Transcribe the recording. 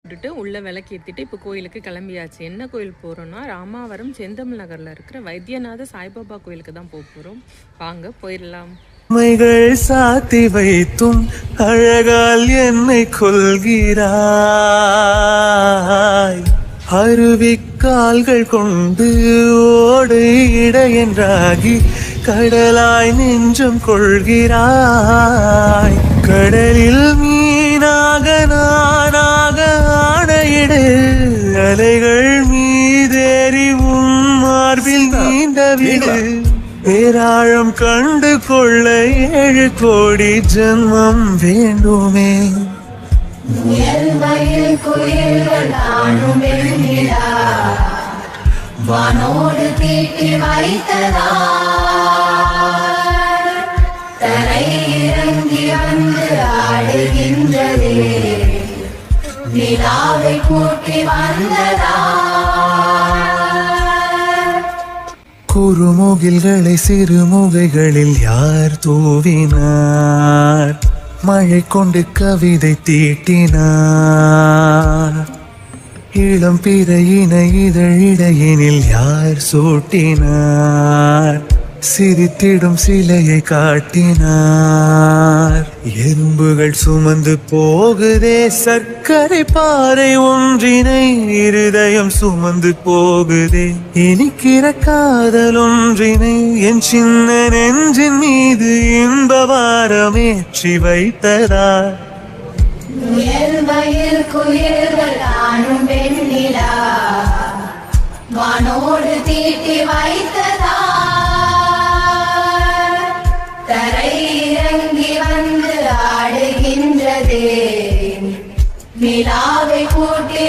விட்டுட்டு உள்ளே விளக்கேற்றிட்டு இப்போ கோயிலுக்கு கிளம்பியாச்சு. என்ன கோயில் போகிறோன்னா ராமாவரம் செந்தமிழ் நகரில் இருக்கிற வைத்தியநாத சாய்பாபா கோயிலுக்கு தான் போக போகிறோம். வாங்க போயிடலாம். மைகள் சாத்தி வைத்தும் அழகால் என்னை கொள்கிறாய். அருவிக்கால்கள் கொண்டு ஓடு இடையென்றாகி கடலாய் நெஞ்சம் கொள்கிறாய். கடலில் மீனாக நானாக ஆணையிடு அலைகள் மீதேறி உன் மார்பில் நீண்ட விடு. பேராழம் கண்டு கொள்ள 7 கோடி ஜென்மம் வேண்டுமே. வானோடு தீட்டி வைத்ததா தரை இறங்கி வந்து ஆடுகின்றதே. நிலாவை கூட்டி வந்ததா குறுமுகில்களை சிறுமுகைகளில் யார் தூவினார்? மழை கொண்டு கவிதை தீட்டினார். இளம் பிறையின இதழிடையினில் யார் சூட்டினார்? சிரித்திடும் சிலையை காட்டினார். எறும்புகள் சுமந்து போகுதே சர்க்கரை பாறை ஒன்றினை இருதயம் சுமந்து போகுதே. இனிக்கிற காதல் ஒன்றினை என் சின்ன நெஞ்சின் மீது இன்பவாரமேற்றி வைத்ததா. உயர்வையில் குயில்கள் ஆணும் வெண்ணிலா வானோடு தீட்டி வைத்ததா தரை இறங்கி வந்து ஆடுகின்றதே. நிலாவை கூட்டி